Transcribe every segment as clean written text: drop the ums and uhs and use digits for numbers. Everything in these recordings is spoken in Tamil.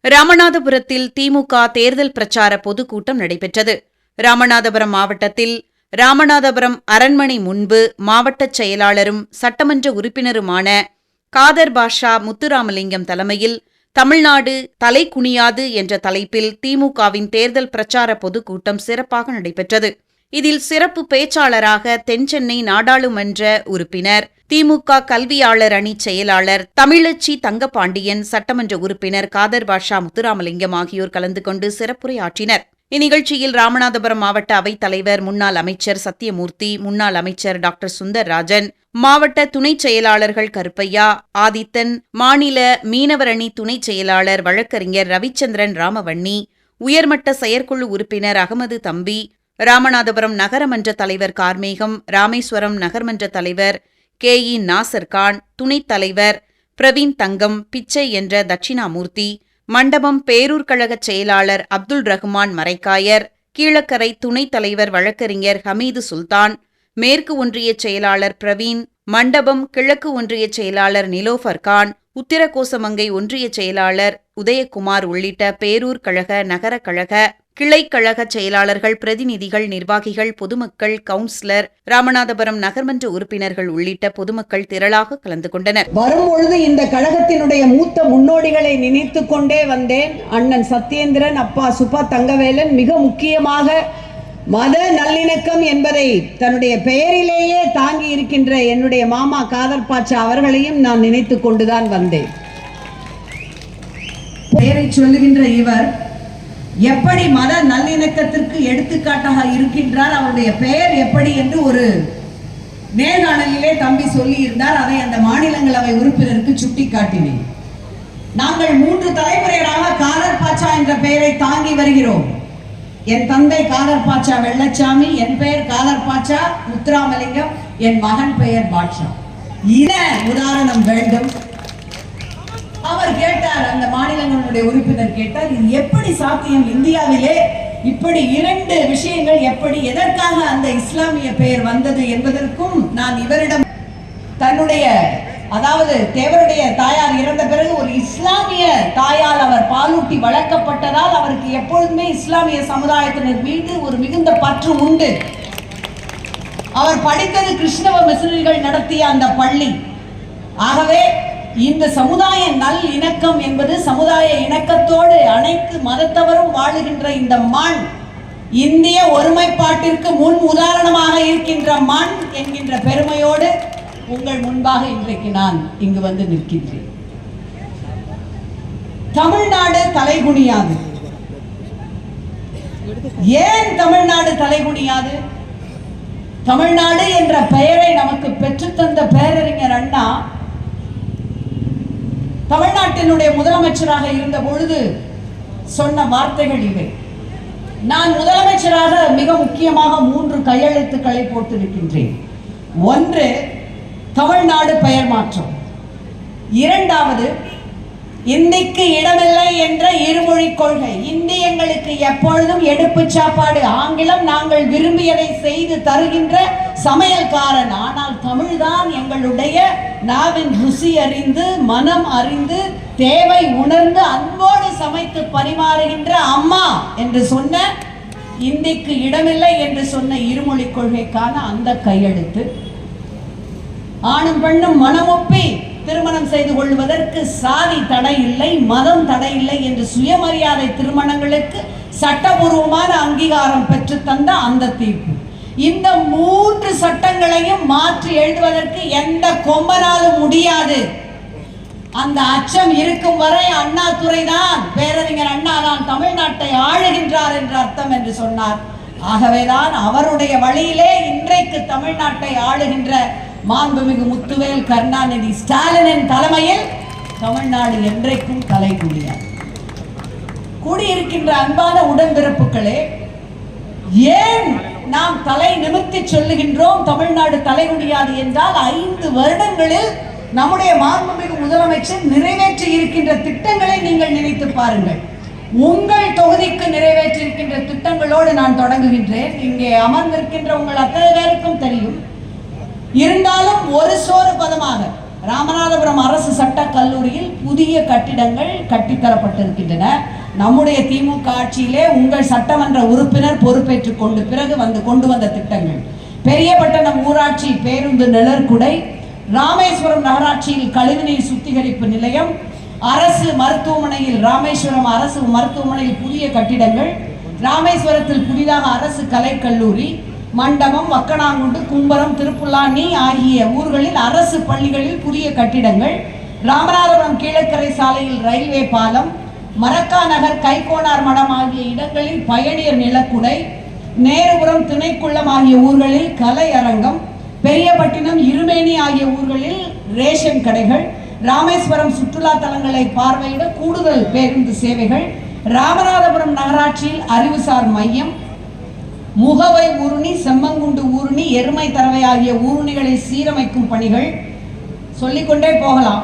ராமநாதபுரத்தில் திமுக தேர்தல் பிரச்சார பொதுக்கூட்டம் நடைபெற்றது. ராமநாதபுரம் மாவட்டத்தில் ராமநாதபுரம் அரண்மனை முன்பு மாவட்டச் செயலாளரும் சட்டமன்ற உறுப்பினருமான காதர் பாஷா முத்துராமலிங்கம் தலைமையில் தமிழ்நாடு தலை குனியாது என்ற தலைப்பில் திமுகவின் தேர்தல் பிரச்சார பொதுக்கூட்டம் சிறப்பாக நடைபெற்றது. இதில் சிறப்பு பேச்சாளராக தென்சென்னை நாடாளுமன்ற உறுப்பினர், திமுக கல்வியாளர் அணி செயலாளர் தமிழச்சி தங்கபாண்டியன், சட்டமன்ற உறுப்பினர் காதர் பாஷா முத்துராமலிங்கம் ஆகியோர் கலந்து கொண்டு சிறப்புரையாற்றினர். இந்நிகழ்ச்சியில் ராமநாதபுரம் மாவட்ட அவைத் தலைவர், முன்னாள் அமைச்சர் சத்தியமூர்த்தி, முன்னாள் அமைச்சர் டாக்டர் சுந்தர்ராஜன், மாவட்ட துணைச் செயலாளர்கள் கருப்பையா, ஆதித்தன், மாநில மீனவர் அணி துணைச் செயலாளர் வழக்கறிஞர் ரவிச்சந்திரன் ராமவன்னி, உயர்மட்ட செயற்குழு உறுப்பினர் அகமது தம்பி, ராமநாதபுரம் நகரமன்ற தலைவர் கார்மேகம், ராமேஸ்வரம் நகர்மன்ற தலைவர் கே.இ. நாசர்கான், துணைத் தலைவர் பிரவீன் தங்கம், பிச்சை என்ற தட்சிணாமூர்த்தி, மண்டபம் பேரூர் கழகச் செயலாளர் அப்துல் ரஹ்மான் மரைக்காயர், கீழக்கரை துணைத் தலைவர் வழக்கறிஞர் ஹமீது சுல்தான், மேற்கு ஒன்றிய செயலாளர் பிரவீன், மண்டபம் கிழக்கு ஒன்றிய செயலாளர் நிலோஃபர் கான், உத்திரகோசமங்கை ஒன்றிய செயலாளர் உதயகுமார் உள்ளிட்ட பேரூர் கழக, நகர கழக, கிளைக்கழக செயலாளர்கள், பிரதிநிதிகள், நிர்வாகிகள், பொதுமக்கள், கவுன்சிலர், ராமநாதபுரம் நகர்மன்ற உறுப்பினர்கள் உள்ளிட்ட பொதுமக்கள் திரளாக கலந்து கொண்டனர். வரும்பொழுது இந்த கழகத்தினுடைய மூத்த முன்னோடிகளை நினைத்துக் கொண்டே வந்தேன். அண்ணன் சத்யேந்திரன், அப்பா சுப்பா தங்கவேலன், மிக முக்கியமாக மத நல்லிணக்கம் என்பதை தன்னுடைய பெயரிலேயே தாங்கி இருக்கின்ற என்னுடைய மாமா காதர் பாட்சா அவர்களையும் நான் நினைத்துக் கொண்டுதான் வந்தேன். பெயரை சொல்லுகின்ற இவர் எப்படி மத நல்லிணக்கத்திற்கு எடுத்துக்காட்டாக இருக்கின்றார், அவருடைய பெயர் எப்படி என்று ஒரு நேர்காணலிலே தம்பி சொல்லி இருந்தார். அதை அந்த மாநிலங்களவை உறுப்பினருக்கு சுட்டி காட்டினேன். நாங்கள் 3 தலைமுறைகளாக காதர் பாட்சா என்ற பெயரை தாங்கி வருகிறோம். என் தந்தை காதர் பாட்சா வெள்ளச்சாமி, என் பெயர் காதர் பாட்சா முத்துராமலிங்கம், என் மகன் பெயர் பாட்சா. இன உதாரணம் வேண்டும். அவர் கேட்டார், அந்த மாநிலங்களுடைய உறுப்பினர் கேட்டார், இது எப்படி சாத்தியம்? இந்தியாவிலே இப்படி 2 விஷயங்கள் எப்படி, எதற்காக அந்த இஸ்லாமிய பெயர் வந்தது என்பதற்கும் நான் இவரிடம், தன்னுடைய அதாவது தேவருடைய தாயார் இறந்த பிறகு ஒரு இஸ்லாமிய தாயால் அவர் பாலூட்டி வளர்க்கப்பட்டதால் அவருக்கு எப்பொழுதுமே இஸ்லாமிய சமுதாயத்தினர் மீது ஒரு மிகுந்த பற்று உண்டு. அவர் படித்தது கிறிஸ்தவ மிஷனரிகள் நடத்திய அந்த பள்ளி. ஆகவே இந்த சமுதாய நல் இணக்கம் என்பது, சமுதாய இணக்கத்தோடு அனைத்து மதத்தவரும் வாழுகின்ற இந்த மண், இந்திய ஒருமைப்பாட்டிற்கு முன் உதாரணமாக இருக்கின்ற மண் என்கின்ற பெருமையோடு உங்கள் முன்பாக இன்றைக்கு நான் இங்கு வந்து நிற்கின்றேன். தமிழ்நாடு தலைகுனியாது. ஏன் தமிழ்நாடு தலைகுனியாது? தமிழ்நாடு என்ற பெயரை நமக்கு பெற்றுத்தந்த பேரறிஞர் அண்ணா தமிழ்நாட்டினுடைய முதலமைச்சராக இருந்த பொழுது சொன்ன வார்த்தைகள் இவை. நான் முதலமைச்சராக மிக முக்கியமாக 3 கையெழுத்துக்களை போட்டிருக்கின்றேன். 1, தமிழ்நாடு பெயர் மாற்றம். 2வது, இந்திக்கு இடமில்லை என்ற இருமொழி கொள்கை. இந்தி எங்களுக்கு எப்பொழுதும் எடுப்பு சாப்பாடு. ஆங்கிலம் நாங்கள் விரும்பியதை செய்து தருகின்ற சமையல்காரன். ஆனால் தமிழ்தான் எங்களுடைய நாவின் ருசி அறிந்து, மனம் அறிந்து, தேவை உணர்ந்து, அன்போடு சமைத்து பரிமாறுகின்ற அம்மா என்று சொன்ன, இந்திக்கு இடமில்லை என்று சொன்ன இருமொழி கொள்கைக்கான அந்த கையெழுத்து. ஆணும் பெண்ணும் மனமொப்பி திருமணம் செய்து கொள்வதற்கு சாதி தடை இல்லை, மதம் தடை இல்லை என்று சுயமரியாதை திருமணங்களுக்கு சட்டபூர்வமான அங்கீகாரம் பெற்று தந்த அந்த தீர்ப்பு. இந்த 3 சட்டங்களையும் மாற்றி எழுதுவதற்கு எந்த கொம்பனாலும் முடியாது. அந்த அச்சம் இருக்கும் வரை அண்ணாதுரை தான், பேரறிஞர் அண்ணா தான் தமிழ்நாட்டை ஆளுகின்றார் என்று அர்த்தம் என்று சொன்னார். ஆகவேதான் அவருடைய வழியிலே இன்றைக்கு தமிழ்நாட்டை ஆளுகின்ற மாண்புமிகு முத்துவேல் கருணாநிதி ஸ்டாலினின் தலைமையில் தமிழ்நாடு என்றைக்கும் தலைகுனியாது. கூடியிருக்கின்ற அன்பான உடன்பிறப்புகளே, ஏன் நாம் தலை நிமிர்த்தி சொல்லுகின்றோம் தமிழ்நாடு தலைகுனியாது என்றால், 5 வருடங்களில் நம்முடைய மாண்புமிகு முதலமைச்சர் நிறைவேற்றி இருக்கின்ற திட்டங்களை நீங்கள் நினைத்து பாருங்கள். உங்கள் தொகுதிக்கு நிறைவேற்றிருக்கின்ற திட்டங்களோடு நான் தொடங்குகின்றேன். இங்கே அமர்ந்திருக்கின்ற உங்கள் அத்தனை பேருக்கும் தெரியும். இருந்தாலும் ஒரு சோறு பதமாக ராமநாதபுரம் அரசு சட்டக் கல்லூரியில் புதிய கட்டிடங்கள் கட்டித்தரப்பட்டிருக்கின்றன. நம்முடைய திமுக ஆட்சியிலே உங்கள் சட்டமன்ற உறுப்பினர் பொறுப்பேற்றுக் கொண்டு பிறகு கொண்டு வந்த திட்டங்கள், பெரியபட்டணம் ஊராட்சி பேருந்து நிழற்குடை, ராமேஸ்வரம் நகராட்சியில் கழிவுநீர் சுத்திகரிப்பு நிலையம், அரசு மருத்துவமனையில் ராமேஸ்வரம் அரசு மருத்துவமனையில் புதிய கட்டிடங்கள், ராமேஸ்வரத்தில் புதிதாக அரசு கலைக்கல்லூரி, மண்டபம், வக்கனாங்குண்டு, கும்பரம், திருப்புல்லானி ஆகிய ஊர்களில் அரசு பள்ளிகளில் புதிய கட்டிடங்கள், ராமநாதபுரம் கீழக்கரை சாலையில் ரயில்வே பாலம், மரக்கா நகர், கைகோனார் மடம் ஆகிய இடங்களில் பயணியர் நிலக்குடை, நேருபுரம், திணைக்குளம் ஆகிய ஊர்களில் கலை அரங்கம், பெரியபட்டினம், இருமேனி ஆகிய ஊர்களில் ரேஷன் கடைகள், ராமேஸ்வரம் சுற்றுலா தலங்களை பார்வையிட கூடுதல் பேருந்து சேவைகள், ராமநாதபுரம் நகராட்சியில் அறிவுசார் மையம், முகவை ஊருணி, செம்மங்குண்டு ஊருணி, எருமை தரவை ஆகிய ஊருணிகளை சீரமைக்கும் பணிகள், சொல்லிக்கொண்டே போகலாம்.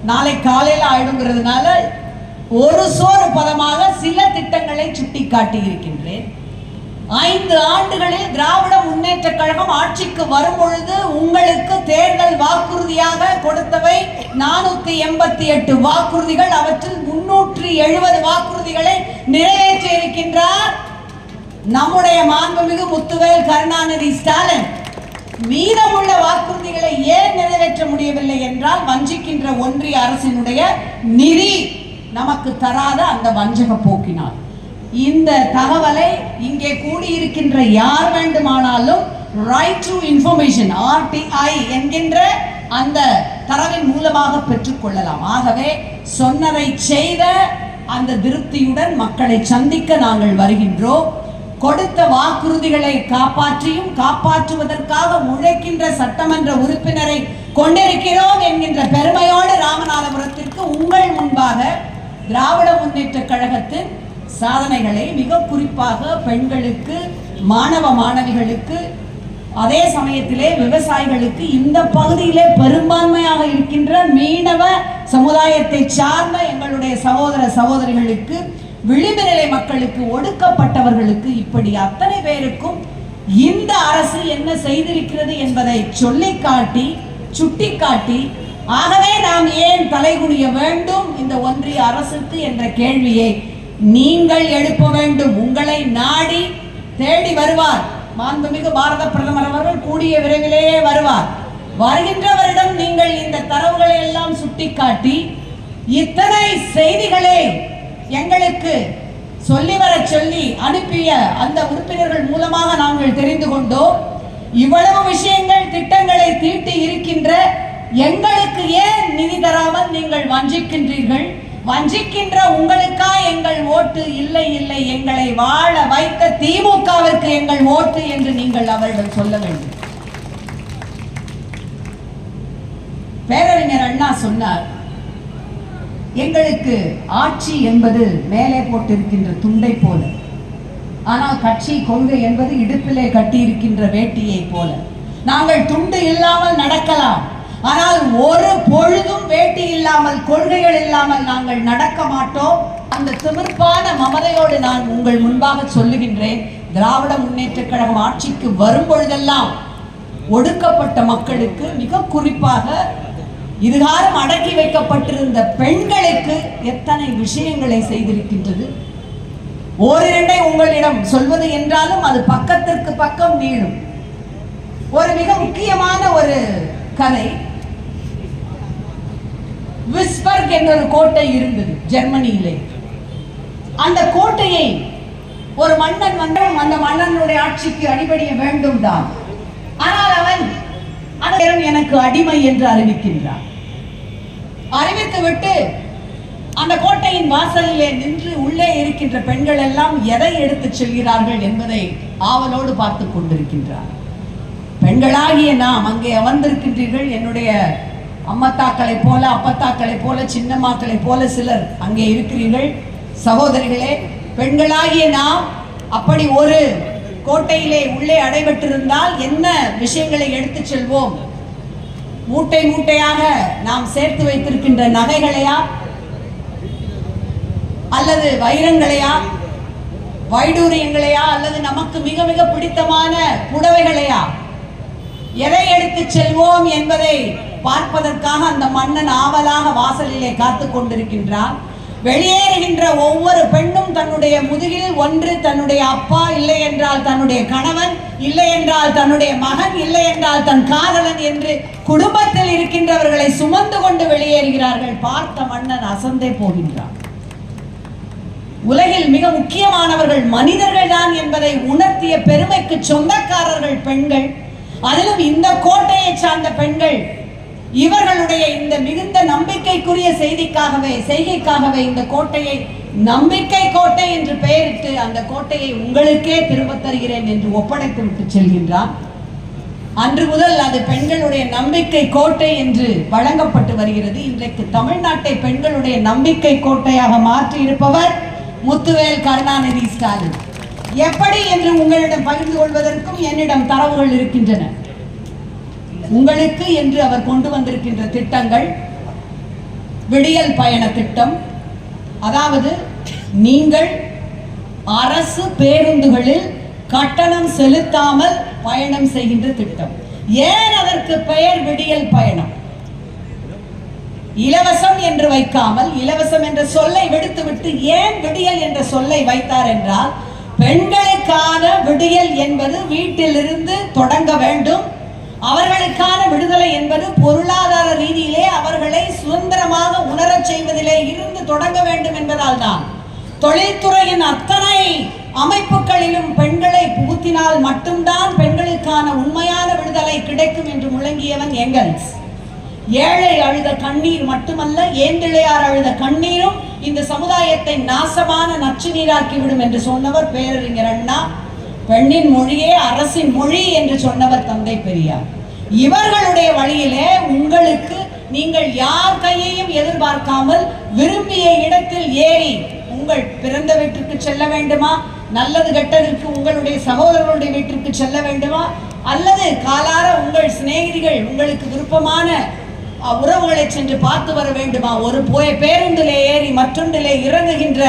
நாளை காலையில் ஆயிடுங்கிறதுனால ஒரு சோறு பதமாக சில திட்டங்களை சுட்டி காட்டி இருக்கின்றேன். 5 ஆண்டுகளில் திராவிட முன்னேற்ற கழகம் ஆட்சிக்கு வரும் பொழுது உங்களுக்கு தேர்தல் வாக்குறுதியாக கொடுத்தவை 488 வாக்குறுதிகள். அவற்றில் 370 வாக்குறுதிகளை நிறைவேற்றி இருக்கின்றார் நம்முடைய மாண்புமிகு முத்துவேல் கருணாநிதி ஸ்டாலின். மீதமுள்ள வாக்குறுதிகளை ஏன் நிறைவேற்ற முடியவில்லை என்றால் வஞ்சிக்கின்ற ஒன்றிய அரசினுடைய நிதி நமக்கு தராத அந்த வஞ்சக போக்கினால். இந்த தகவலை இங்கே கூடியிருக்கின்ற யார் வேண்டுமானாலும் ரைட் டு இன்ஃபர்மேஷன் RTI என்கின்ற அந்த தரவின் மூலமாக பெற்றுக்கொள்ளலாம். ஆகவே சொன்னதை செய்த அந்த திருப்தியுடன் மக்களை சந்திக்க நாங்கள் வருகின்றோம். கொடுத்த வாக்குறுதிகளை காப்பாற்றியும் காப்பாற்றுவதற்காக உழைக்கின்ற சட்டமன்ற உறுப்பினரை கொண்டிருக்கிறோம் என்கின்ற பெருமையோடு ராமநாதபுரத்திற்கு உங்கள் முன்பாக திராவிட முன்னேற்ற கழகத்தின் சாதனைகளை, மிக குறிப்பாக பெண்களுக்கு, மாணவ மாணவிகளுக்கு, அதே சமயத்திலே விவசாயிகளுக்கு, இந்த பகுதியிலே பெரும்பான்மையாக இருக்கின்ற மீனவ சமுதாயத்தை சார்ந்த எங்களுடைய சகோதர சகோதரிகளுக்கு, விளிம்பு நிலை மக்களுக்கு, ஒடுக்கப்பட்டவர்களுக்கு, இப்படி அத்தனை பேருக்கும் இந்த அரசு என்ன செய்திருக்கிறது என்பதை சொல்லிக்காட்டி சுட்டிக்காட்டி, ஆகவே நாம் ஏன் தலைகுனிய வேண்டும் இந்த ஒன்றிய அரசுக்கு என்ற கேள்வியை நீங்கள் எழுப்ப வேண்டும். உங்களை நாடி தேடி வருவார் மாண்புமிகு பாரத பிரதமர் அவர்கள். கூடிய விரைவிலேயே வருவார். வருகின்றவரிடம் நீங்கள் இந்த தரவுகளை எல்லாம் சுட்டிக்காட்டி இத்தனை செய்திகளை எங்களுக்கு சொல்லி வர சொல்லி அனுப்பிய அந்த உறுப்பினர்கள் மூலமாக நாங்கள் தெரிந்து கொண்டோம். இவ்வளவு விஷயங்கள் திட்டங்களை தீட்டி இருக்கின்ற எங்களுக்கு ஏன் நிதி தராமல் நீங்கள் வஞ்சிக்கின்றீர்கள்? வஞ்சிக்கின்ற உங்களுக்கா எங்கள் ஓட்டு? இல்லை இல்லை, எங்களை வாழ வைத்த திமுகவிற்கு எங்கள் ஓட்டு என்று நீங்கள் அவரிடம் சொல்ல வேண்டும். பேரறிஞர் அண்ணா சொன்னார், எங்களுக்கு ஆட்சி என்பது மேலே போட்டிருக்கின்ற துண்டை போல, ஆனால் கட்சி கொள்கை என்பது இடுப்பிலே கட்டியிருக்கின்ற வேட்டியை போல. நாங்கள் துண்டு இல்லாமல் நடக்கலாம், ஆனால் ஒரு பொழுதும் வேட்டி இல்லாமல், கொள்கைகள் இல்லாமல் நாங்கள் நடக்க மாட்டோம். அந்த திமிர்ப்பான மமதையோடு நான் உங்கள் முன்பாக சொல்லுகின்றேன், திராவிட முன்னேற்ற கழகம் ஆட்சிக்கு வரும் பொழுதெல்லாம் ஒடுக்கப்பட்ட மக்களுக்கு, மிக குறிப்பாக இதுகாலம் அடக்கி வைக்கப்பட்டிருந்த பெண்களுக்கு எத்தனை விஷயங்களை செய்திருக்கின்றது. ஓரிரண்டை உங்களிடம் சொல்வது என்றாலும் அது பக்கத்திற்கு பக்கம் நீளும். ஒரு மிக முக்கியமான ஒரு கதை. விஸ்பர்க் என்ற ஒரு கோட்டை இருந்தது ஜெர்மனியிலே. அந்த கோட்டையை ஒரு மன்னன் வந்தான். அந்த மன்னனுடைய ஆட்சிக்கு அடிபடிய வேண்டும் தான். ஆனால் அவன் எனக்கு அடிமை என்று அறிவிக்கின்றான். அறிவித்துவிட்டு அந்த கோட்டையின் வாசலிலே நின்று உள்ளே இருக்கின்ற பெண்கள் எல்லாம் எதை எடுத்து செல்கிறார்கள் என்பதை ஆவலோடு பார்த்து கொண்டிருக்கின்றார். பெண்களாகிய நாம் அங்கே அமர்ந்திருக்கின்றீர்கள். என்னுடைய அம்மத்தாக்களை போல, அப்பத்தாக்களை போல, சின்னம்மாக்களை போல சிலர் அங்கே இருக்கிறீர்கள். சகோதரிகளே, பெண்களாகிய நாம் அப்படி ஒரு கோட்டையிலே உள்ளே அடைபட்டிருந்தால் என்ன விஷயங்களை எடுத்து செல்வோம்? மூட்டை மூட்டையாக நாம் சேர்த்து வைத்திருக்கின்ற நகைகளையா, அல்லது வைரங்களையா, வைடூரியங்களையா, அல்லது நமக்கு மிக மிக பிடித்தமான புடவைகளையா, எதை எடுத்து செல்வோம் என்பதை பார்ப்பதற்காக அந்த மன்னன் ஆவலாக வாசலிலே காத்து கொண்டிருக்கின்றான். வெளியேறுகின்ற ஒவ்வொரு பெண்ணும் தன்னுடைய முதுகில் ஒன்று தன்னுடைய அப்பா, இல்லை என்றால் தன்னுடைய கணவன், இல்லை என்றால் தன்னுடைய மகன், இல்லை என்றால் தன் காதலன் என்று குடும்பத்தில் இருக்கின்றவர்களை சுமந்து கொண்டு வெளியேறுகிறார்கள். பார்த்த மன்னன் அசந்தே போகின்றான். உலகில் மிக முக்கியமானவர்கள் மனிதர்கள் தான் என்பதை உணர்த்திய பெருமைக்கு சொந்தக்காரர்கள் பெண்கள். அதிலும் இந்த கோட்டையை சார்ந்த பெண்கள். இவர்களுடைய இந்த மிகுந்த நம்பிக்கைக்குரிய செய்கைக்காகவே இந்த கோட்டையை நம்பிக்கை கோட்டை என்று பெயரிட்டு அந்த கோட்டையை உங்களுக்கே திரும்ப தருகிறேன் என்று ஒப்படைத்து விட்டு செல்கின்றான். அன்று முதல் அது பெண்களுடைய நம்பிக்கை கோட்டை என்று வழங்கப்பட்டு வருகிறது. இன்றைக்கு தமிழ்நாட்டை பெண்களுடைய நம்பிக்கை கோட்டையாக மாற்றி இருப்பவர் முத்துவேல் கருணாநிதி ஸ்டாலின். எப்படி என்று உங்களிடம் பகிர்ந்து கொள்வதற்கும் என்னிடம் தரவுகள் இருக்கின்றன. உங்களுக்கு என்று அவர் கொண்டு வந்திருக்கின்ற திட்டங்கள், விடியல் பயண திட்டம், அதாவது நீங்கள் அரசு பேருந்துகளில் கட்டணம் செலுத்தாமல் பயணம் செய்கின்ற திட்டம். ஏன் அதற்கு பெயர் விடியல் பயணம்? இலவசம் என்று வைக்காமல் இலவசம் என்ற சொல்லை விடுத்துவிட்டு ஏன் விடியல் என்ற சொல்லை வைத்தார் என்றால், பெண்களுக்கான விடியல் என்பது வீட்டிலிருந்து தொடங்க வேண்டும். அவர்களுக்கான விடுதலை என்பது பொருளாதார ரீதியிலே அவர்களை சுதந்திரமாக உணரச் செய்வதிலே இருந்து தொடங்க வேண்டும் என்பதால் தான் தொழில்துறையின் அத்தனை அமைப்புகளிலும் பெண்களை புகுத்தினால் மட்டும்தான் பெண்களுக்கான உண்மையான விடுதலை கிடைக்கும் என்று முழங்கியவன் எங்கல்ஸ். ஏழை அழுத கண்ணீர் மட்டுமல்ல, ஏந்திழையார் அழுத கண்ணீரும் இந்த சமுதாயத்தை நாசமான நச்சு நீராக்கிவிடும் என்று சொன்னவர் பேரறிஞர் அண்ணா. பெண்ணின் மொழியே அரசின் மொழி என்று சொன்னவர் தந்தை பெரியார். இவர்களுடைய வழியிலே உங்களுக்கு நீங்கள் யார் கையையும் எதிர்பார்க்காமல் விரும்பிய இடத்தில் ஏறி உங்கள் பிறந்த வீட்டிற்கு செல்ல வேண்டுமா, நல்லது கெட்டதற்கு உங்களுடைய சகோதரர்களுடைய வீட்டிற்கு செல்ல வேண்டுமா, அல்லது காலார உங்கள் சிநேகிதிகள் உங்களுக்கு விருப்பமான உறவுகளை சென்று பார்த்து வர வேண்டுமா, ஒரு பேருந்திலே ஏறி மற்றொன்றிலே இறங்குகின்ற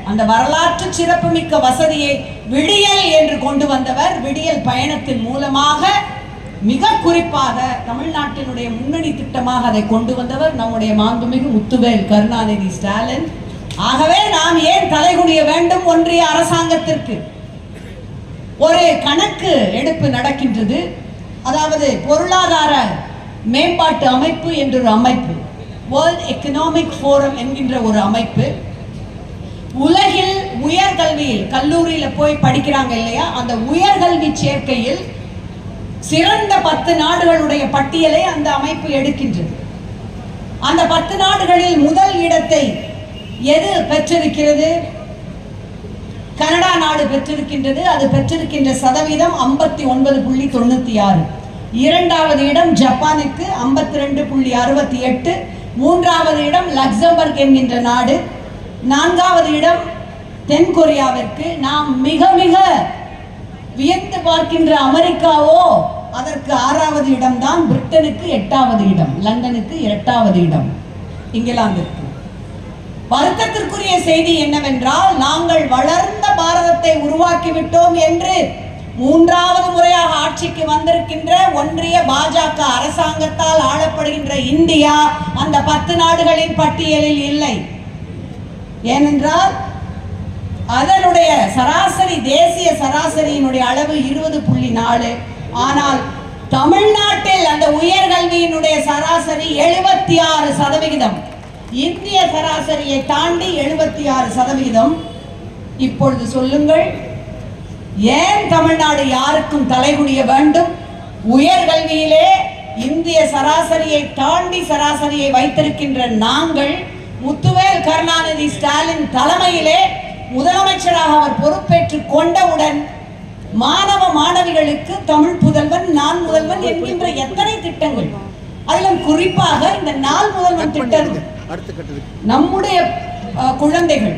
அந்த வரலாற்று சிறப்புமிக்க வசதியை விடியல் என்று கொண்டு வந்தவர். விடியல் பயணத்தின் மூலமாக மிக குறிப்பாக தமிழ்நாட்டினுடைய முன்னணி திட்டமாக அதை கொண்டு வந்தவர் நம்முடைய மாண்புமிகு முத்துவேல் கருணாநிதி ஸ்டாலின். ஆகவே நாம் ஏன் தலைகுனிய வேண்டும்? ஒன்றிய அரசாங்கத்திற்கு ஒரு கணக்கு எடுப்பு நடக்கின்றது. அதாவது பொருளாதார மேம்பாட்டு அமைப்பு என்ற ஒரு அமைப்பு, வேர்ல்ட் எக்கனாமிக் ஃபோரம் என்கின்ற ஒரு அமைப்பு, உலகில் உயர்கல்வியில் கல்லூரியில போய் படிக்கிறாங்க இல்லையா, அந்த உயர்கல்வி சேர்க்கையில் சிறந்த 10 நாடுகளுடைய பட்டியலை அந்த அமைப்பு எடுக்கின்றது. அந்த 10 நாடுகளில் முதல் இடத்தை எது பெற்றிருக்கிறது? கனடா நாடு பெற்றிருக்கின்றது. அது பெற்றிருக்கின்ற சதவீதம் 59.96. இரண்டாவது இடம் ஜப்பானுக்கு 52.68. மூன்றாவது இடம் லக்சம்பர்க் என்கின்ற நாடு. நான்காவது இடம் தென்கொரியாவிற்கு. நாம் மிக மிக வியந்து பார்க்கின்ற அமெரிக்காவோ அதற்கு 6வது இடம் தான். பிரிட்டனுக்கு 8வது இடம், லண்டனுக்கு 8வது இடம், இங்கிலாந்திற்கு. வருத்தத்திற்குரிய செய்தி என்னவென்றால், நாங்கள் வளர்ந்த பாரதத்தை உருவாக்கிவிட்டோம் என்று 3வது முறையாக ஆட்சிக்கு வந்திருக்கின்ற ஒன்றிய பாஜக அரசாங்கத்தால் ஆளப்படுகின்ற இந்தியா அந்த 10 நாடுகளின் பட்டியலில் இல்லை. ஏனென்றால் அதனுடைய சராசரி தேசிய சராசரியினுடைய அளவு 20.4. ஆனால் தமிழ்நாட்டில் அந்த உயர்கல்வியினுடைய சராசரி 76%. இந்திய சராசரியை தாண்டி 76%. இப்பொழுது சொல்லுங்கள், ஏன் தமிழ்நாடு யாருக்கும் தலைகுனிய வேண்டும்? உயர்கல்வியிலே இந்திய சராசரியை தாண்டி சராசரியை வைத்திருக்கின்ற நாங்கள் முத்துவேல் கருணாநிதி ஸ்டாலின் தலைமையிலே முதலமைச்சராக அவர் பொறுப்பேற்று கொண்டவுடன் மாணவ மாணவிகளுக்கு தமிழ் புதல்வன், நான் முதல்வன் என்கின்ற எத்தனை திட்டங்கள், அதிலும் குறிப்பாக இந்த நாள் முதல்வன் திட்டம் நம்முடைய குழந்தைகள்